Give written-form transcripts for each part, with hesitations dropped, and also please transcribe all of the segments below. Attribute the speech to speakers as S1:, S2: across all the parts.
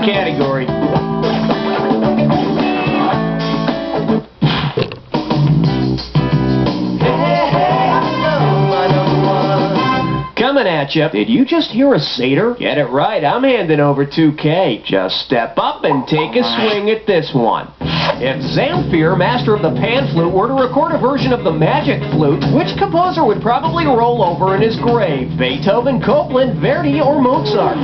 S1: category. Coming at you. Did you just hear a satyr? Get it right, I'm handing over 2K. Just step up and take a swing at this one. If Zamfir, master of the pan flute, were to record a version of the magic flute, which composer would probably roll over in his grave? Beethoven, Copland, Verdi, or Mozart?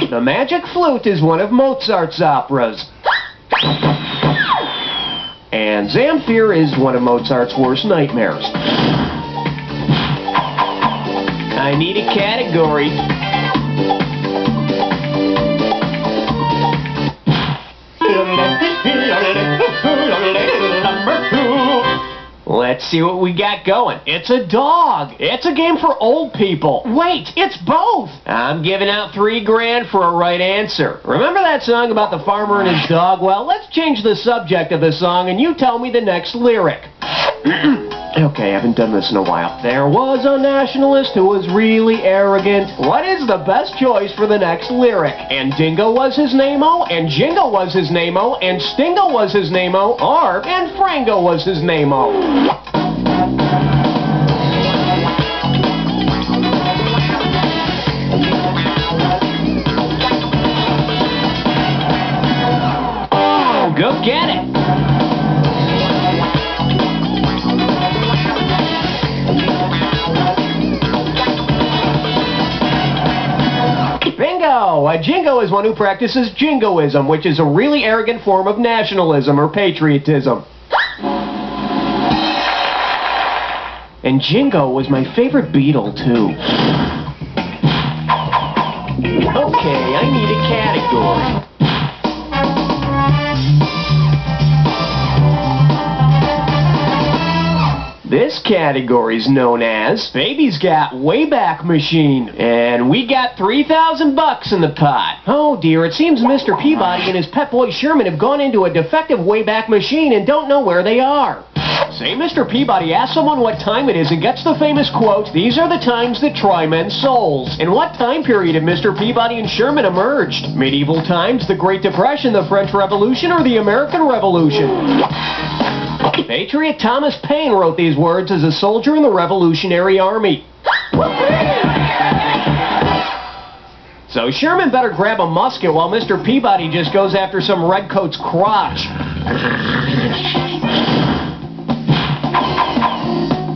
S1: The magic flute is one of Mozart's operas. And Zamfir is one of Mozart's worst nightmares. I need a category. Let's see what we got going. It's a dog. It's a game for old people. Wait, it's both. I'm giving out $3,000 for a right answer. Remember that song about the farmer and his dog? Well, let's change the subject of the song and you tell me the next lyric. Okay, I haven't done this in a while. There was a nationalist who was really arrogant. What is the best choice for the next lyric? And Dingo was his name-o, and Jingo was his name-o, and Stingo was his name-o, or and Frango was his name-o. Go get it! Bingo! A jingo is one who practices jingoism, which is a really arrogant form of nationalism or patriotism. And Jingo was my favorite Beatle, too. Okay, I need a category. This category is known as Baby's Got Wayback Machine, and we got $3,000 in the pot. Oh dear, it seems Mr. Peabody and his pet boy Sherman have gone into a defective Wayback Machine and don't know where they are. Say Mr. Peabody asks someone what time it is and gets the famous quote, "These are the times that try men's souls." In what time period have Mr. Peabody and Sherman emerged? Medieval times, the Great Depression, the French Revolution, or the American Revolution? Patriot Thomas Paine wrote these words as a soldier in the Revolutionary Army. So Sherman better grab a musket while Mr. Peabody just goes after some redcoat's crotch.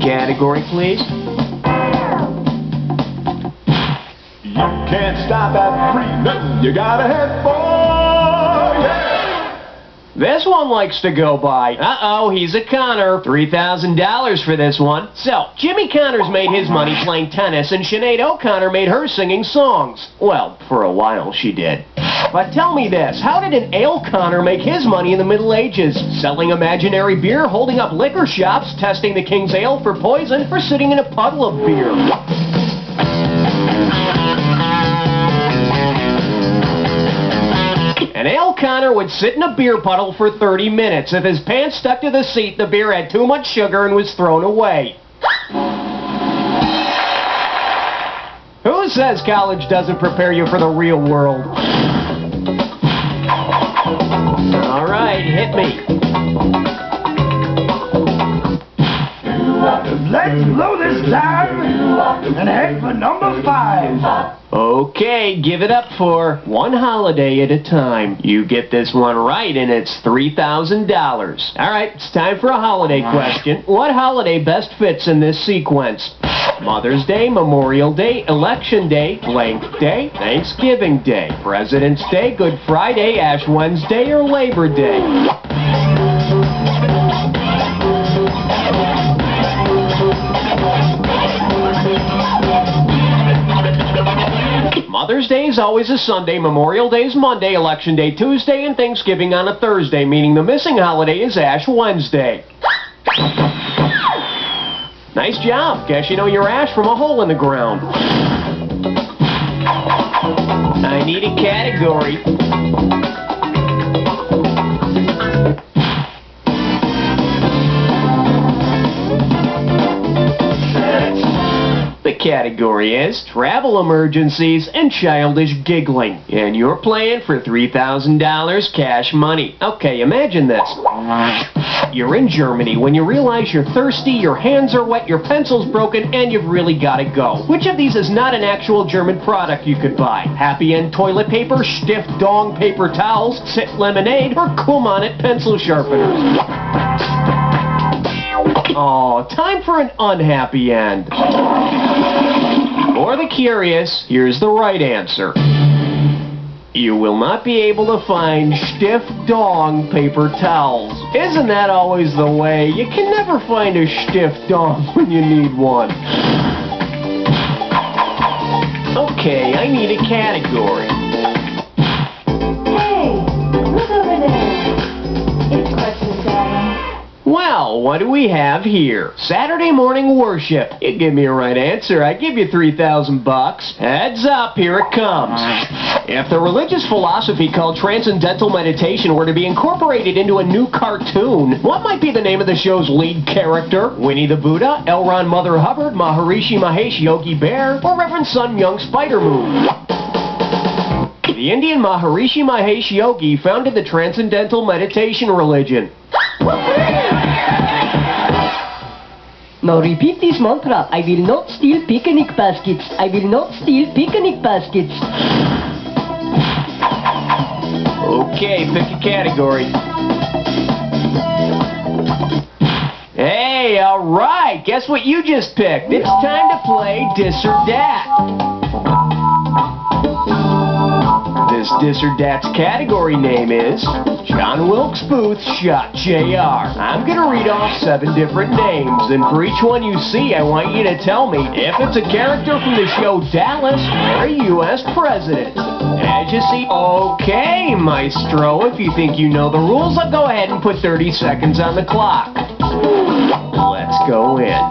S1: Category, please.
S2: You can't stop at free nothing. You gotta head for, yeah.
S1: This one likes to go by. Uh-oh, he's a Connor. $3,000 for this one. So, Jimmy Connors made his money playing tennis, and Sinead O'Connor made hers singing songs. Well, for a while she did. But tell me this, how did an Ale Connor make his money in the Middle Ages? Selling imaginary beer, holding up liquor shops, testing the King's Ale for poison, or sitting in a puddle of beer? An Ale Connor would sit in a beer puddle for 30 minutes. If his pants stuck to the seat, the beer had too much sugar and was thrown away. Who says college doesn't prepare you for the real world? All right, hit me.
S3: Let's blow this time and head for number 5.
S1: Okay, give it up for one holiday at a time. You get this one right and it's $3,000. All right, it's time for a holiday question. What holiday best fits in this sequence? Mother's Day, Memorial Day, Election Day, blank day, Thanksgiving Day, President's Day, Good Friday, Ash Wednesday, or Labor Day? Mother's Day is always a Sunday, Memorial Day is Monday, Election Day Tuesday, and Thanksgiving on a Thursday, meaning the missing holiday is Ash Wednesday. Nice job. Guess you know your ash from a hole in the ground. I need a category. The category is travel emergencies and childish giggling. And you're playing for $3,000 cash money. Okay, imagine this. You're in Germany when you realize you're thirsty, your hands are wet, your pencil's broken, and you've really got to go. Which of these is not an actual German product you could buy? Happy End toilet paper, Stiff Dong paper towels, Sit lemonade, or Cum on it pencil sharpeners? Oh, time for an unhappy end. For the curious, here's the right answer. You will not be able to find Stiff Dong paper towels. Isn't that always the way? You can never find a Stiff Dong when you need one. Okay, I need a category.
S4: Hey, look over there. It's questions, Adam.
S1: Well, what do we have here? Saturday morning worship. You give me a right answer, I give you $3,000. Heads up, here it comes. If the religious philosophy called transcendental meditation were to be incorporated into a new cartoon, what might be the name of the show's lead character? Winnie the Buddha, L. Ron Mother Hubbard, Maharishi Mahesh Yogi Bear, or Reverend Sun Myung Spider Moon? The Indian Maharishi Mahesh Yogi founded the Transcendental Meditation religion.
S5: Now repeat this mantra. I will not steal picnic baskets. I will not steal picnic baskets.
S1: Okay, pick a category. Hey, alright, guess what you just picked? It's time to play Dis or Dat. This Dis or Dat's category name is John Wilkes Booth Shot J.R. I'm gonna read off 7 different names, and for each one you see, I want you to tell me if it's a character from the show Dallas or a U.S. president. As you see, okay, Maestro, if you think you know the rules, I'll go ahead and put 30 seconds on the clock. Let's go in.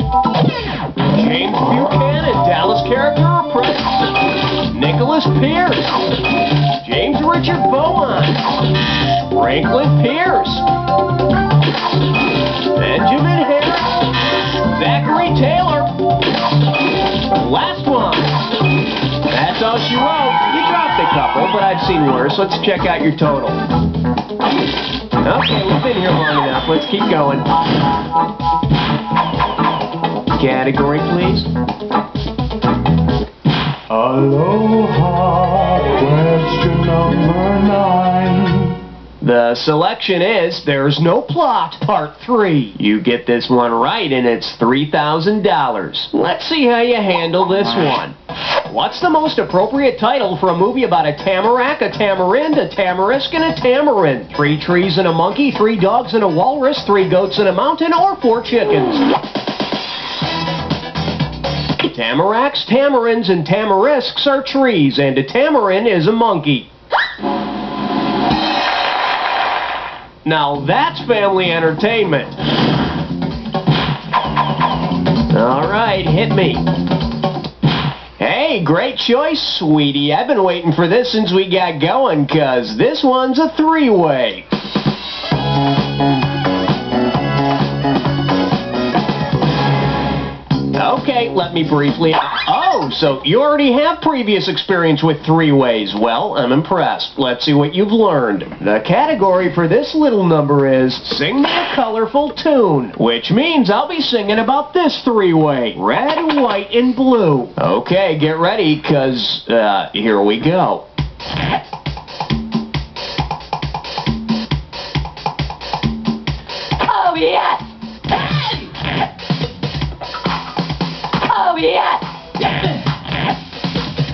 S1: James Buchanan, Dallas character or president? Nicholas Pierce. James Richard Beaumont. Franklin Pierce. Benjamin Harris. Zachary Taylor. Last one. That's all she wrote. You dropped a couple, but I've seen worse. Let's check out your total. Okay, we've been here long enough. Let's keep going. Category, please.
S2: Aloha, question number 9.
S1: The selection is There's No Plot, Part 3. You get this one right, and it's $3,000. Let's see how you handle this one. What's the most appropriate title for a movie about a tamarack, a tamarind, a tamarisk, and a tamarind? 3 trees and a monkey, 3 dogs and a walrus, 3 goats and a mountain, or 4 chickens? Tamaracks, tamarinds, and tamarisks are trees, and a tamarind is a monkey. Now that's family entertainment. All right, hit me. Hey, great choice, sweetie. I've been waiting for this since we got going, 'cause this one's a 3-way. Okay, let me briefly... Oh, so you already have previous experience with 3-ways. Well, I'm impressed. Let's see what you've learned. The category for this little number is Sing Me a Colorful Tune, which means I'll be singing about this 3-way. Red, white, and blue. Okay, get ready, 'cause, here we go.
S5: Oh yes! Oh yes!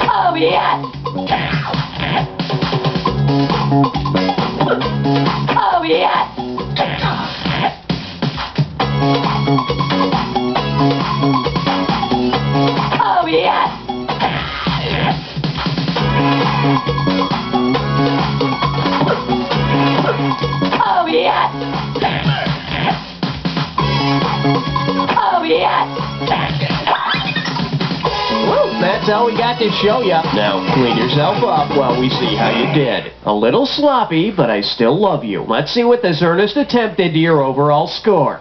S5: Oh yes! Oh yes! Oh yes! Oh yes! Oh yes!
S1: Well, that's all we got to show you. Now, clean yourself up while we see how you did. A little sloppy, but I still love you. Let's see what this earnest attempt did to your overall score.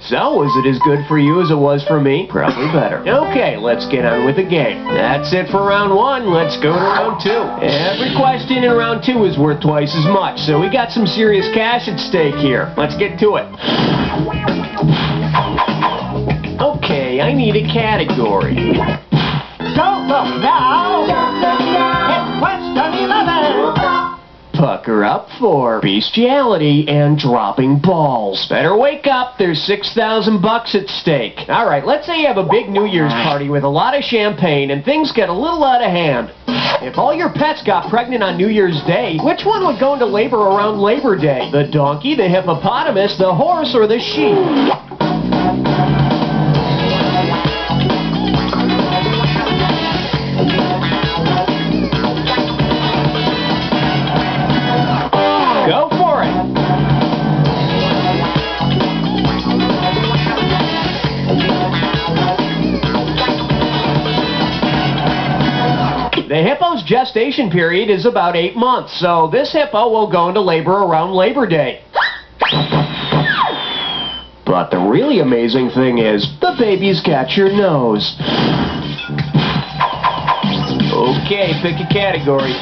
S1: So, was it as good for you as it was for me? Probably better. Okay, let's get on with the game. That's it for round one. Let's go to round two. Every question in round two is worth twice as much, so we got some serious cash at stake here. Let's get to it. Okay, I need a category.
S3: Don't look now. It's question 11.
S1: Pucker up for bestiality and dropping balls. Better wake up, there's $6,000 at stake. Alright, let's say you have a big New Year's party with a lot of champagne and things get a little out of hand. If all your pets got pregnant on New Year's Day, which one would go into labor around Labor Day? The donkey, the hippopotamus, the horse, or the sheep? Go for it! The hippo's gestation period is about 8 months, so this hippo will go into labor around Labor Day. But the really amazing thing is, the baby's got your nose. Okay, pick a category.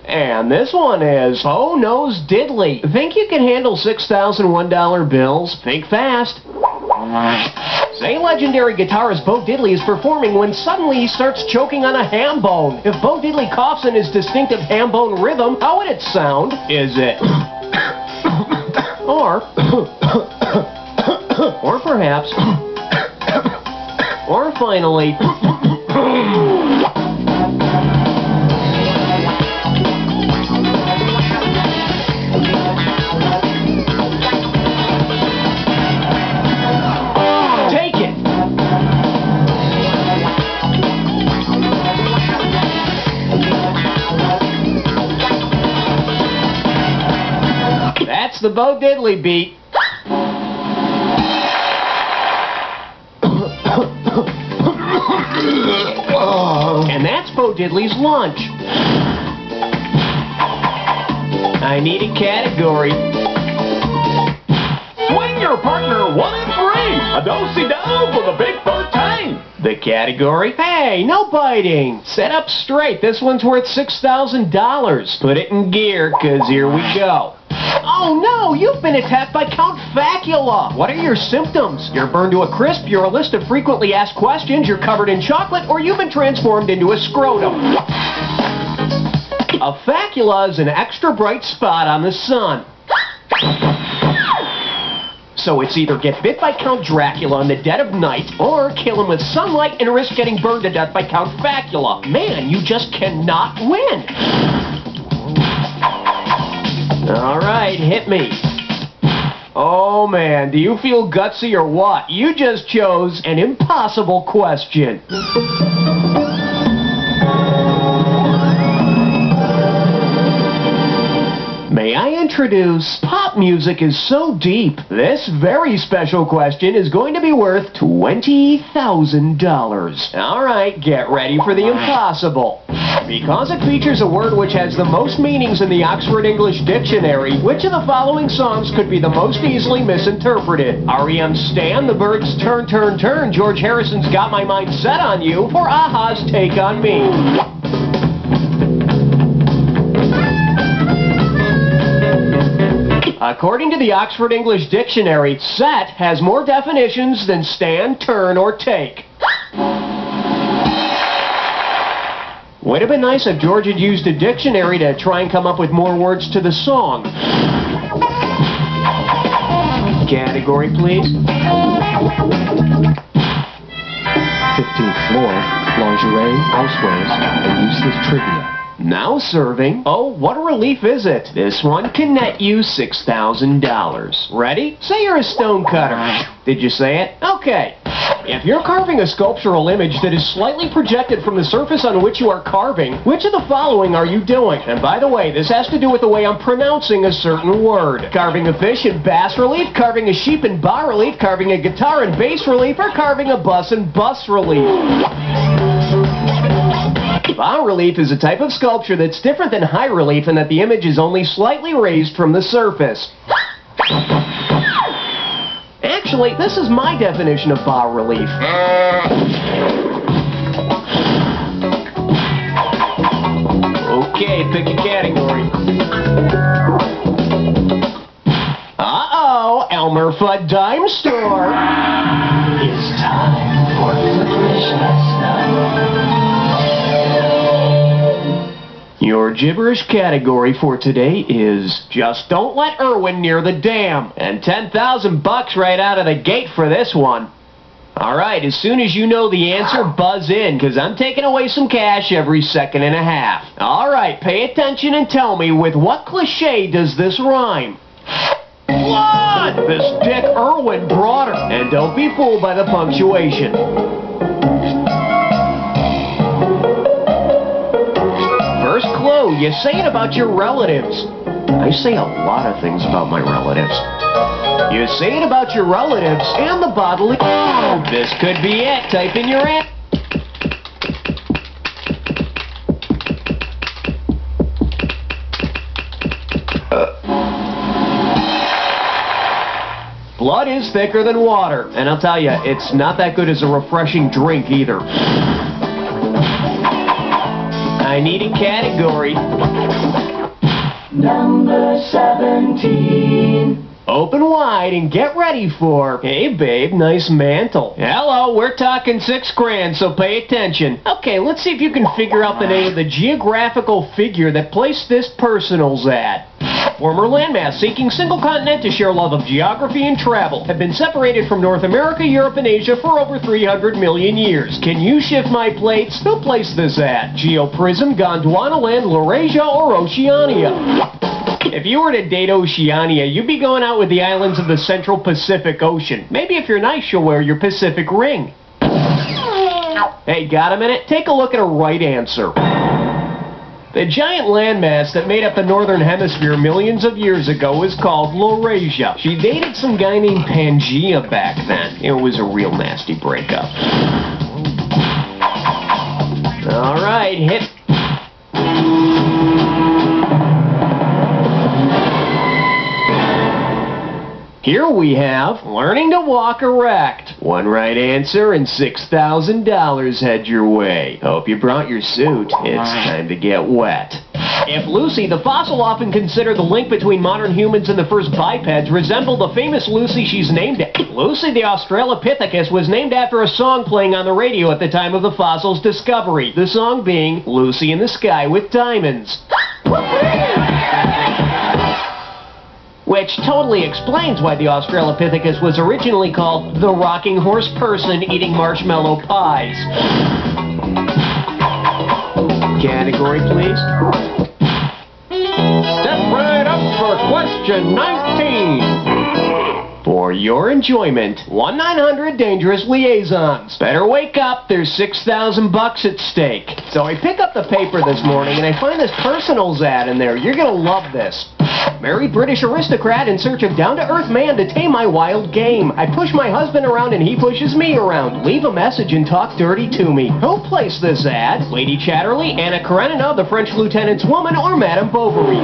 S1: And this one is Bo Knows Diddley. Think you can handle $6,001 bills? Think fast. Say legendary guitarist Bo Diddley is performing when suddenly he starts choking on a ham bone. If Bo Diddley coughs in his distinctive ham bone rhythm, how would it sound? Is it... or perhaps... or finally... That's the Bo Diddley beat. And that's Bo Diddley's lunch. I need a category.
S2: Swing your partner 1 and 3. A do-si-do for the big 13.
S1: The category? Hey, no biting. Set up straight. This one's worth $6,000. Put it in gear, 'cause here we go. Oh no, you've been attacked by Count Facula. What are your symptoms? You're burned to a crisp, you're a list of frequently asked questions, you're covered in chocolate, or you've been transformed into a scrotum. A facula is an extra bright spot on the sun. So it's either get bit by Count Dracula in the dead of night, or kill him with sunlight and risk getting burned to death by Count Facula. Man, you just cannot win. All right, hit me. Oh man, do you feel gutsy or what? You just chose an impossible question. May I introduce pop music is so deep. This very special question is going to be worth $20,000. All right, get ready for the impossible. Because it features a word which has the most meanings in the Oxford English Dictionary, which of the following songs could be the most easily misinterpreted? R.E.M.'s Stan, The Byrds' Turn, Turn, Turn, George Harrison's Got My Mind Set on You, or a-ha's Take on Me? According to the Oxford English Dictionary, set has more definitions than stand, turn, or take. Would have been nice if George had used a dictionary to try and come up with more words to the song. Category, please.
S6: 15th floor, lingerie, housewares, and useless trivia.
S1: Now serving. Oh, what a relief is it? This one can net you $6,000. Ready? Say you're a stone cutter. Did you say it? Okay. If you're carving a sculptural image that is slightly projected from the surface on which you are carving, which of the following are you doing? And by the way, this has to do with the way I'm pronouncing a certain word. Carving a fish in bas relief, carving a sheep in bas relief, carving a guitar in bass relief, or carving a bus in bus relief. Bas relief is a type of sculpture that's different than high relief in that the image is only slightly raised from the surface. Actually, this is my definition of bas relief. Okay, pick a category. Uh-oh, Elmer Fudd Dime Store. It's time for Your gibberish category for today is Just Don't Let Irwin Near the Dam. And $10,000 right out of the gate for this one. Alright, as soon as you know the answer, buzz in, because I'm taking away some cash every second and a half. Alright, pay attention and tell me, with what cliche does this rhyme? Blood! This Dick Irwin brought her. And don't be fooled by the punctuation. First clue, you say it about your relatives. I say a lot of things about my relatives. You say it about your relatives and the bodily... Oh, this could be it. Type in your answer. Blood is thicker than water. And I'll tell you, it's not that good as a refreshing drink either. I need a category.
S3: Number 17.
S1: Open wide and get ready for... Hey, babe, nice mantle. Hello, we're talking $6,000, so pay attention. Okay, let's see if you can figure out the name of the geographical figure that placed this personals at. Former landmass seeking single continent to share love of geography and travel have been separated from North America, Europe, and Asia for over 300 million years. Can you shift my plates? Who placed this at? Geoprism, Gondwanaland, Laurasia, or Oceania? If you were to date Oceania, you'd be going out with the islands of the Central Pacific Ocean. Maybe if you're nice, you'll wear your Pacific ring. Hey, got a minute? Take a look at a right answer. The giant landmass that made up the northern hemisphere millions of years ago was called Laurasia. She dated some guy named Pangea back then. It was a real nasty breakup. All right, hit... Here we have learning to walk erect. One right answer and $6,000 head your way. Hope you brought your suit. It's time to get wet. If Lucy, the fossil often considered the link between modern humans and the first bipeds, resembled the famous Lucy she's named after. Lucy the Australopithecus was named after a song playing on the radio at the time of the fossil's discovery. The song being Lucy in the Sky with Diamonds. Which totally explains why the Australopithecus was originally called the rocking horse person eating marshmallow pies. Category, please. Step right up for question 19. For your enjoyment, 1-900-DANGEROUS LIAISONS. Better wake up, there's $6,000 at stake. So I pick up the paper this morning and I find this personals ad in there. You're gonna love this. Married British aristocrat in search of down-to-earth man to tame my wild game. I push my husband around and he pushes me around. Leave a message and talk dirty to me. Who placed this ad? Lady Chatterley, Anna Karenina, the French lieutenant's woman, or Madame Bovary?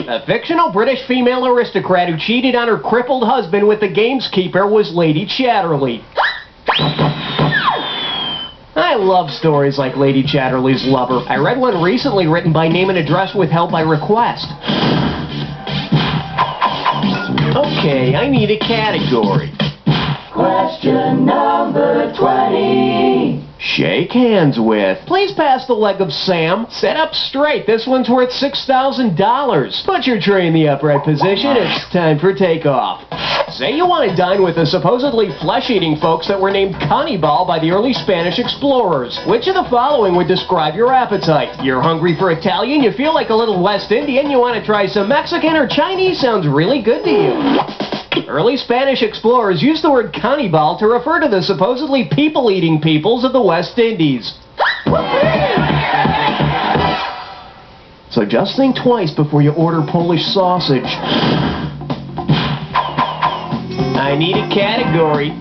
S1: A fictional British female aristocrat who cheated on her crippled husband with the gameskeeper was Lady Chatterley. I love stories like Lady Chatterley's Lover. I read one recently written by name and address withheld by request. Okay, I need a category.
S3: Question number 20.
S1: Shake hands with. Please pass the leg of Sam. Sit up straight. This one's worth $6,000. Put your tray in the upright position. It's time for takeoff. Say you want to dine with the supposedly flesh-eating folks that were named Cannibal by the early Spanish explorers. Which of the following would describe your appetite? You're hungry for Italian, you feel like a little West Indian, you want to try some Mexican or Chinese, sounds really good to you. Early Spanish explorers used the word cannibal to refer to the supposedly people-eating peoples of the West Indies. So just think twice before you order Polish sausage. I need a category.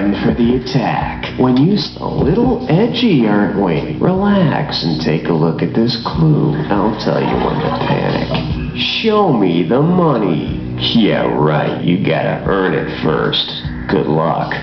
S1: time for the attack. When you a little edgy, aren't we? Relax and take a look at this clue. I'll tell you when to panic. Show me the money. Yeah, right. You gotta earn it first. Good luck.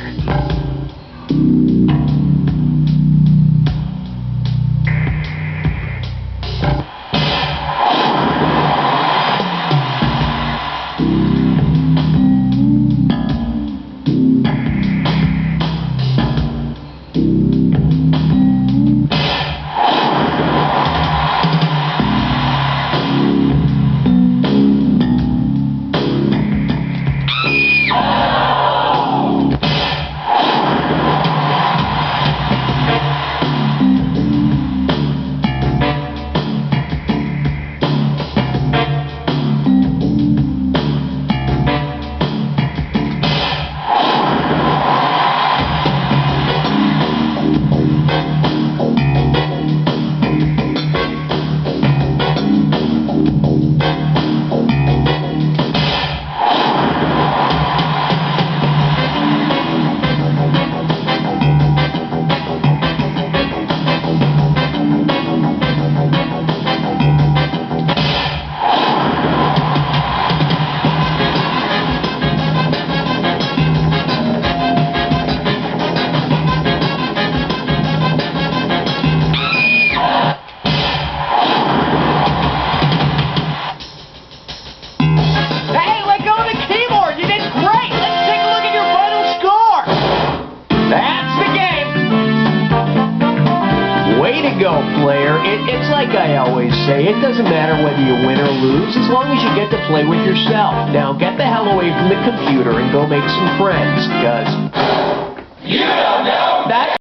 S1: It's like I always say, it doesn't matter whether you win or lose, as long as you get to play with yourself. Now get the hell away from the computer and go make some friends, because